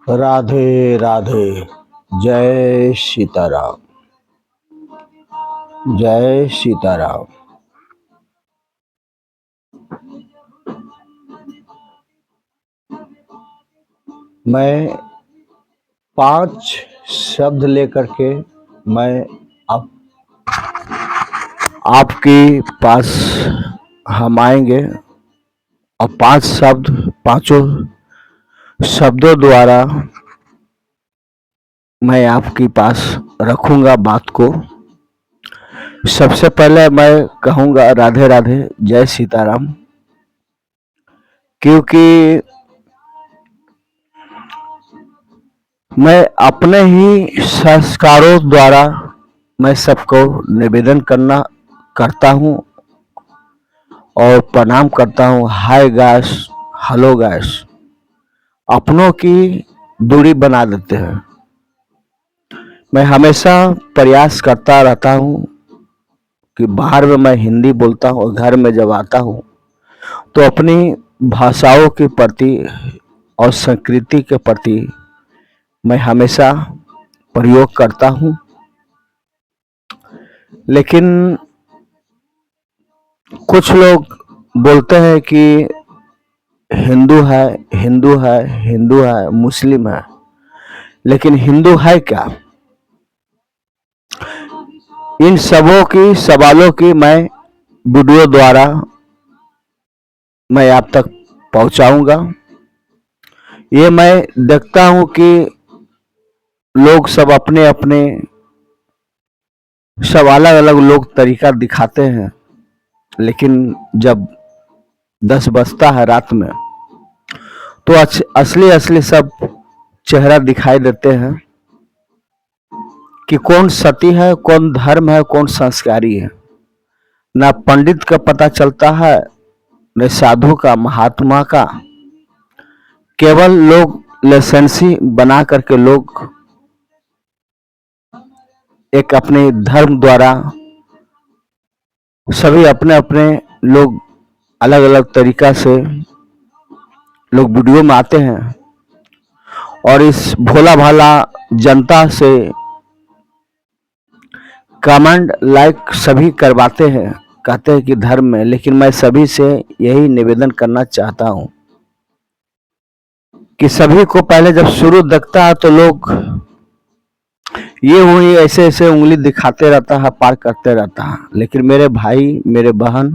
राधे राधे। जय सीताराम। जय सीताराम। मैं 5 शब्द लेकर के मैं आप आपके पास हम आएंगे और 5 शब्द, पांचों शब्दों द्वारा मैं आपके पास रखूंगा बात को। सबसे पहले मैं कहूंगा राधे राधे, जय सीताराम, क्योंकि मैं अपने ही संस्कारों द्वारा मैं सबको निवेदन करता हूँ और प्रणाम करता हूँ। हाय गैस, हेलो गैस, अपनों की दूरी बना देते हैं। मैं हमेशा प्रयास करता रहता हूँ कि बाहर में मैं हिंदी बोलता हूँ और घर में जब आता हूँ तो अपनी भाषाओं के प्रति और संस्कृति के प्रति मैं हमेशा प्रयोग करता हूँ। लेकिन कुछ लोग बोलते हैं कि हिंदू है, हिंदू है, हिंदू है, मुस्लिम है, लेकिन हिंदू है क्या? इन सबों की सवालों की मैं वीडियो द्वारा मैं आप तक पहुंचाऊंगा। ये मैं देखता हूं कि लोग सब अपने अपने सब अलग अलग लोग तरीका दिखाते हैं, लेकिन जब 10 बजता है रात में तो असली असली सब चेहरा दिखाई देते हैं कि कौन सती है, कौन धर्म है, कौन संस्कारी है। ना पंडित का पता चलता है, न साधु का, महात्मा का। केवल लोग लाइसेंसी बना करके लोग एक अपने धर्म द्वारा सभी अपने अपने लोग अलग अलग तरीका से लोग वीडियो में आते हैं और इस भोला भाला जनता से कमेंट लाइक सभी करवाते हैं, कहते हैं कि धर्म में। लेकिन मैं सभी से यही निवेदन करना चाहता हूं कि सभी को पहले जब शुरू दिखता है तो लोग ये हुई ऐसे ऐसे उंगली दिखाते रहता है, पार करते रहता है। लेकिन मेरे भाई, मेरे बहन,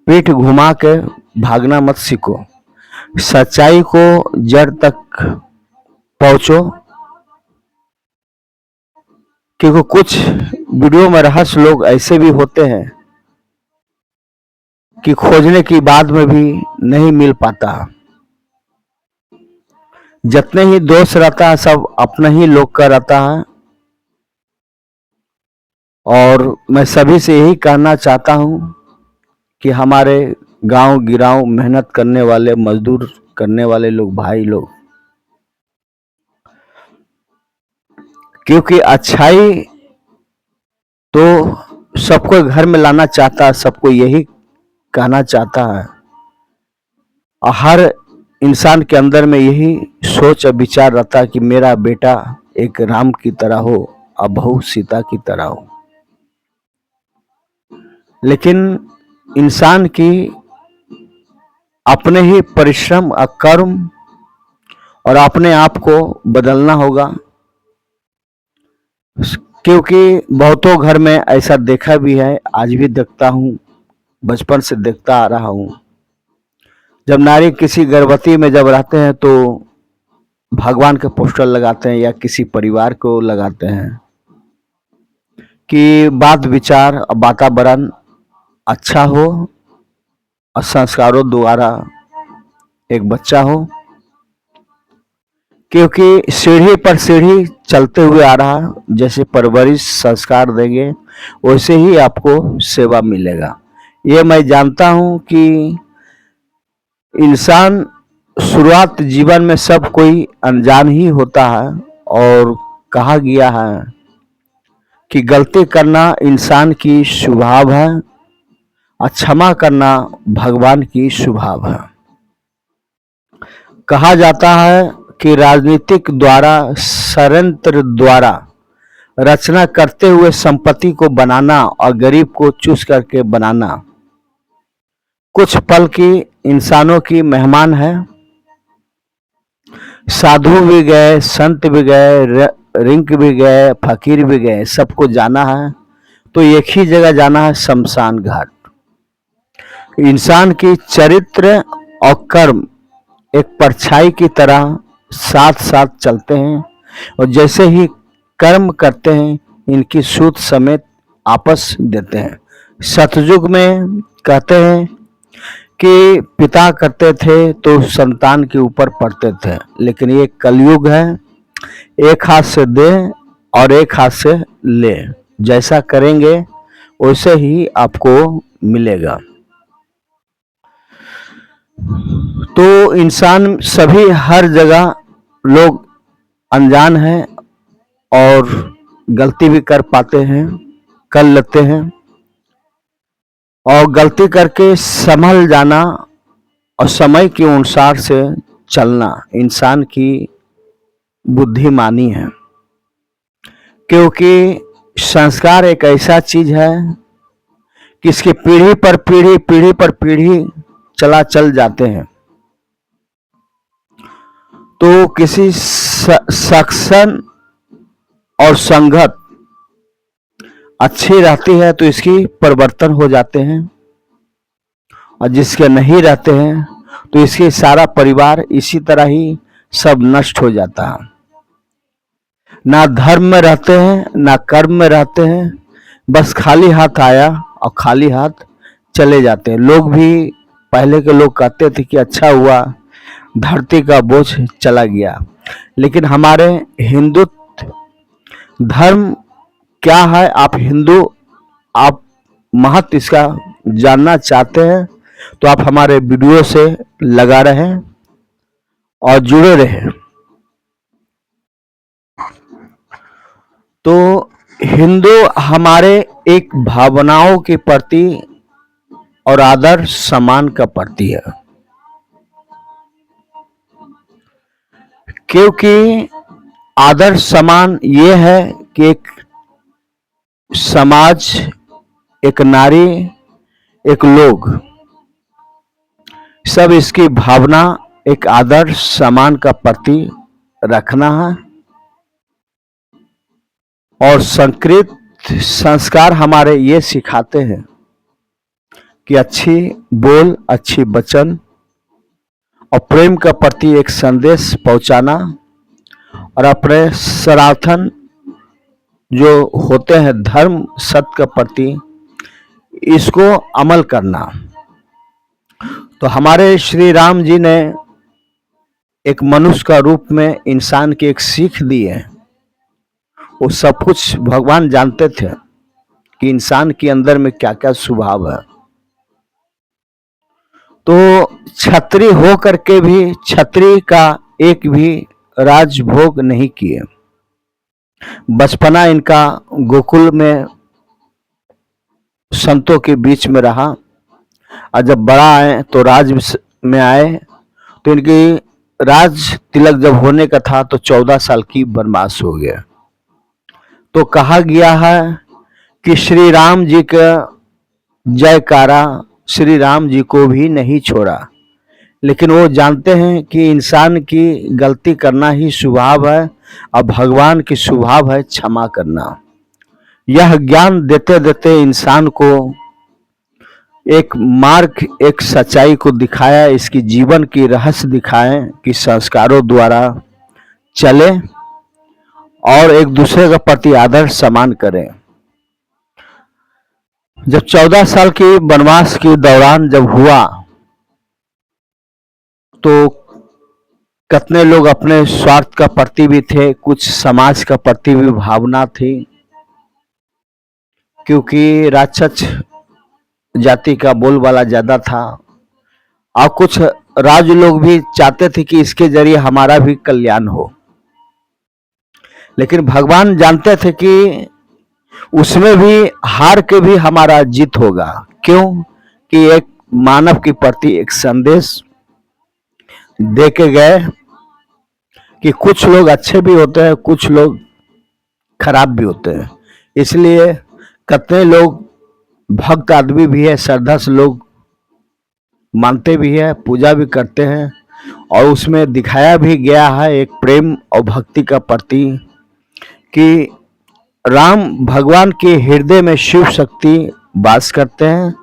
पीठ घुमा के भागना मत सीखो। सच्चाई को जड़ तक पहुंचो, क्योंकि कुछ वीडियो में रहस्य लोग ऐसे भी होते हैं कि खोजने की बाद में भी नहीं मिल पाता। जितने ही दोस्त रहता है सब अपना ही लोग का रहता है। और मैं सभी से यही कहना चाहता हूं कि हमारे गांव गिराव मेहनत करने वाले, मजदूर करने वाले लोग, भाई लोग, क्योंकि अच्छाई तो सबको घर में लाना चाहता है, सबको यही कहना चाहता है। और हर इंसान के अंदर में यही सोच और विचार रहता है कि मेरा बेटा एक राम की तरह हो और बहू सीता की तरह हो। लेकिन इंसान की अपने ही परिश्रम और कर्म और अपने आप को बदलना होगा। क्योंकि बहुतों घर में ऐसा देखा भी है, आज भी देखता हूँ, बचपन से देखता आ रहा हूँ। जब नारी किसी गर्भवती में जब रहते हैं तो भगवान के पोस्टर लगाते हैं या किसी परिवार को लगाते हैं कि बात विचार और वातावरण अच्छा हो और संस्कारों द्वारा एक बच्चा हो। क्योंकि सीढ़ी पर सीढ़ी चलते हुए आ रहा, जैसे परवरिश संस्कार देंगे वैसे ही आपको सेवा मिलेगा। ये मैं जानता हूं कि इंसान शुरुआत जीवन में सब कोई अनजान ही होता है और कहा गया है कि गलती करना इंसान की स्वभाव है और क्षमा करना भगवान की स्वभाव है। कहा जाता है कि राजनीतिक द्वारा, षड्यंत्र द्वारा रचना करते हुए संपत्ति को बनाना और गरीब को चूस करके बनाना कुछ पल की इंसानों की मेहमान है। साधु भी गए, संत भी गए, रिंक भी गए, फकीर भी गए, सबको जाना है तो एक ही जगह जाना है, शमशान घाट। इंसान की चरित्र और कर्म एक परछाई की तरह साथ साथ चलते हैं और जैसे ही कर्म करते हैं इनकी सूद समेत आपस देते हैं। सतयुग में कहते हैं कि पिता करते थे तो संतान के ऊपर पड़ते थे, लेकिन ये कलयुग है, एक हाथ से दे और एक हाथ से ले, जैसा करेंगे वैसे ही आपको मिलेगा। तो इंसान सभी हर जगह लोग अनजान हैं और गलती भी कर पाते हैं, कर लेते हैं, और गलती करके संभल जाना और समय के अनुसार से चलना इंसान की बुद्धिमानी है। क्योंकि संस्कार एक ऐसा चीज है कि इसकी पीढ़ी पर पीढ़ी, पीढ़ी पर पीढ़ी चल जाते हैं। तो किसी सेक्शन और संगत अच्छी रहती है तो इसकी परिवर्तन हो जाते हैं, और जिसके नहीं रहते हैं तो इसके सारा परिवार इसी तरह ही सब नष्ट हो जाता है। ना धर्म में रहते हैं, ना कर्म में रहते हैं, बस खाली हाथ आया और खाली हाथ चले जाते हैं। लोग भी, पहले के लोग कहते थे कि अच्छा हुआ धरती का बोझ चला गया, लेकिन हमारे हिंदू धर्म क्या है, आप हिंदू, आप महत्व इसका जानना चाहते हैं तो आप हमारे वीडियो से लगा रहें और जुड़े रहें। तो हिंदू हमारे एक भावनाओं के प्रति और आदर सम्मान का प्रति है, क्योंकि आदर सम्मान ये है कि एक समाज, एक नारी, एक लोग, सब इसकी भावना एक आदर सम्मान का प्रति रखना है। और संस्कृत संस्कार हमारे ये सिखाते हैं कि अच्छी बोल, अच्छी वचन और प्रेम का प्रति एक संदेश पहुंचाना, और अपने सनातन जो होते हैं धर्म सत्य के प्रति इसको अमल करना। तो हमारे श्री राम जी ने एक मनुष्य का रूप में इंसान की एक सीख दी है। वो सब कुछ भगवान जानते थे कि इंसान के अंदर में क्या क्या स्वभाव है। तो क्षत्रिय हो करके भी क्षत्रिय का एक भी राजभोग नहीं किए। बचपना इनका गोकुल में संतों के बीच में रहा, और जब बड़ा आए तो राज में आए तो इनकी राज तिलक जब होने का था तो 14 साल की वनवास हो गया। तो कहा गया है कि श्री राम जी का जयकारा श्री राम जी को भी नहीं छोड़ा, लेकिन वो जानते हैं कि इंसान की गलती करना ही स्वभाव है और भगवान की स्वभाव है क्षमा करना। यह ज्ञान देते देते इंसान को एक मार्ग, एक सच्चाई को दिखाया, इसकी जीवन की रहस्य दिखाएं कि संस्कारों द्वारा चले और एक दूसरे का प्रति आदर सम्मान करें। जब 14 साल की वनवास के दौरान जब हुआ तो कितने लोग अपने स्वार्थ का प्रति भी थे, कुछ समाज का प्रति भी भावना थी, क्योंकि राक्षस जाति का बोलबाला ज्यादा था, और कुछ राज लोग भी चाहते थे कि इसके जरिए हमारा भी कल्याण हो। लेकिन भगवान जानते थे कि उसमें भी हार के भी हमारा जीत होगा। क्यों? कि एक मानव के प्रति एक संदेश दे के गए कि कुछ लोग अच्छे भी होते हैं, कुछ लोग खराब भी होते हैं। इसलिए कितने लोग भक्त आदमी भी है, श्रद्धा से लोग मानते भी है, पूजा भी करते हैं, और उसमें दिखाया भी गया है एक प्रेम और भक्ति का प्रति कि राम भगवान के हृदय में शिव शक्ति वास करते हैं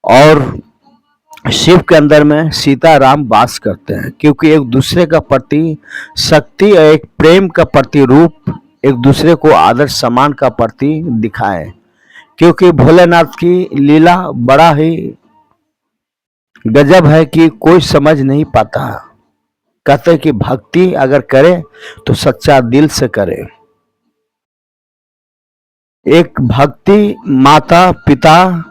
और शिव के अंदर में सीता राम वास करते हैं, क्योंकि एक दूसरे का प्रति शक्ति और एक प्रेम का प्रति रूप एक दूसरे को आदर सम्मान का प्रति दिखाएं। क्योंकि भोलेनाथ की लीला बड़ा ही गजब है कि कोई समझ नहीं पाता। कहते कि भक्ति अगर करे तो सच्चा दिल से करे। एक भक्ति माता पिता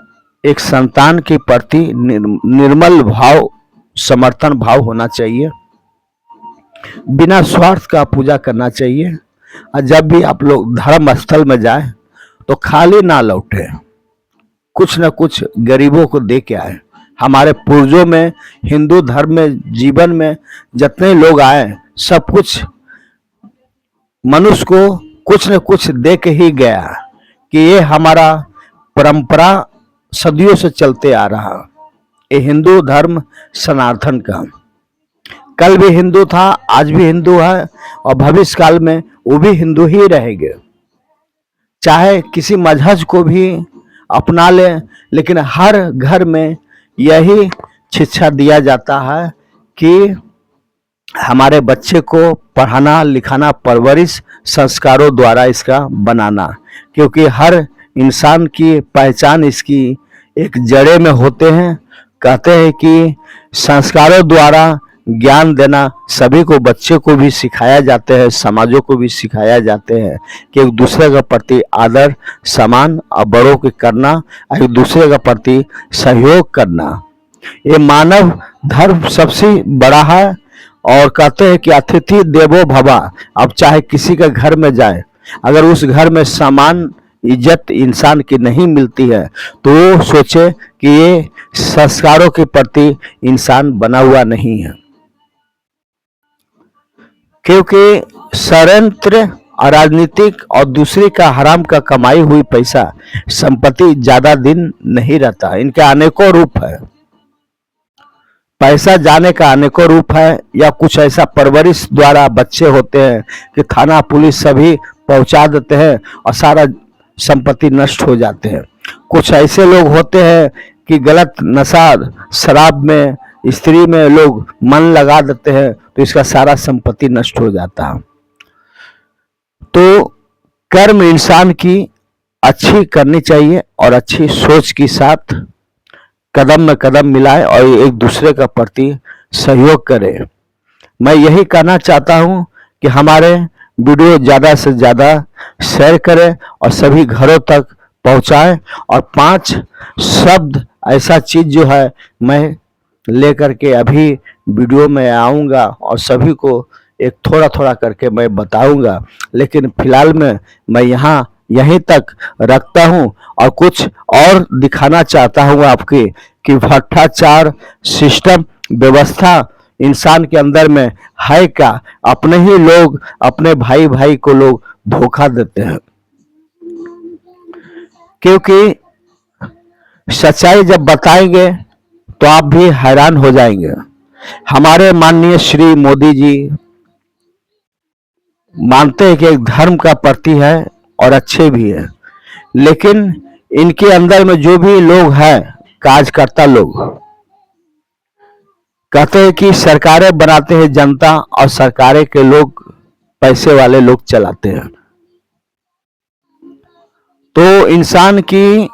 एक संतान के प्रति निर्मल भाव, समर्थन भाव होना चाहिए, बिना स्वार्थ का पूजा करना चाहिए। और जब भी आप लोग धर्म स्थल में जाएं तो खाली ना लौटे, कुछ न कुछ गरीबों को दे के आए। हमारे पूर्वजों में हिंदू धर्म में जीवन में जितने लोग आए सब कुछ मनुष्य को कुछ न कुछ दे के ही गया, कि ये हमारा परंपरा सदियों से चलते आ रहा। ये हिंदू धर्म सनातन का, कल भी हिंदू था, आज भी हिंदू है और भविष्य काल में वो भी हिंदू ही रहेंगे। चाहे किसी मजहब को भी अपना ले, लेकिन हर घर में यही शिक्षा दिया जाता है कि हमारे बच्चे को पढ़ाना लिखाना, परवरिश संस्कारों द्वारा इसका बनाना, क्योंकि हर इंसान की पहचान इसकी एक जड़े में होते हैं। कहते हैं कि संस्कारों द्वारा ज्ञान देना सभी को, बच्चे को भी सिखाया जाते हैं, समाजों को भी सिखाया जाते हैं कि एक दूसरे के प्रति आदर सम्मान और बड़ों के करना, एक दूसरे के प्रति सहयोग करना, ये मानव धर्म सबसे बड़ा है। और कहते हैं कि अतिथि देवो भवा। अब चाहे किसी के घर में जाए, अगर उस घर में सम्मान इज्जत इंसान की नहीं मिलती है तो वो सोचे कि ये संस्कारों के प्रति इंसान बना हुआ नहीं है। क्योंकि षड्यंत्र और राजनीतिक और दूसरी का हराम का कमाई हुई पैसा संपत्ति ज्यादा दिन नहीं रहता। इनके अनेकों रूप है, पैसा जाने का अनेकों रूप है। या कुछ ऐसा परवरिश द्वारा बच्चे होते हैं कि थाना पुलिस सभी पहुंचा देते हैं और सारा संपत्ति नष्ट हो जाते हैं। कुछ ऐसे लोग होते हैं कि गलत नशा शराब में स्त्री में लोग मन लगा देते हैं तो इसका सारा संपत्ति नष्ट हो जाता है। तो कर्म इंसान की अच्छी करनी चाहिए और अच्छी सोच के साथ कदम में कदम मिलाए और एक दूसरे का प्रति सहयोग करे। मैं यही कहना चाहता हूं कि हमारे वीडियो ज़्यादा से ज़्यादा शेयर करें और सभी घरों तक पहुंचाएं। और 5 शब्द ऐसा चीज जो है मैं लेकर के अभी वीडियो में आऊँगा और सभी को एक थोड़ा थोड़ा करके मैं बताऊंगा। लेकिन फिलहाल में मैं यहाँ यहीं तक रखता हूँ और कुछ और दिखाना चाहता हूँ आपके कि भ्रष्टाचार सिस्टम व्यवस्था इंसान के अंदर में है क्या। अपने ही लोग अपने भाई भाई को लोग धोखा देते हैं, क्योंकि सच्चाई जब बताएंगे तो आप भी हैरान हो जाएंगे। हमारे माननीय श्री मोदी जी मानते हैं कि एक धर्म का प्रति है और अच्छे भी है, लेकिन इनके अंदर में जो भी लोग हैं कार्यकर्ता लोग कहते हैं कि सरकारें बनाते हैं जनता और सरकारें के लोग पैसे वाले लोग चलाते हैं। तो इंसान की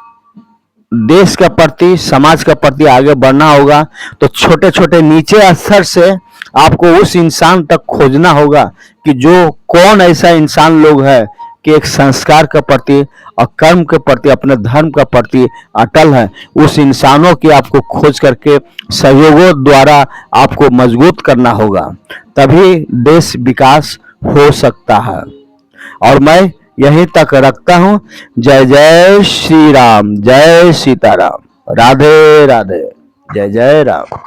देश का प्रति समाज का प्रति आगे बढ़ना होगा तो छोटे छोटे नीचे स्तर से आपको उस इंसान तक खोजना होगा कि जो कौन ऐसा इंसान लोग है कि एक संस्कार के प्रति और कर्म के प्रति अपने धर्म का प्रति अटल है। उस इंसानों की आपको खोज करके सहयोगों द्वारा आपको मजबूत करना होगा, तभी देश विकास हो सकता है। और मैं यहीं तक रखता हूं। जय जय श्री राम, जय सीताराम, राधे राधे, जय जय राम।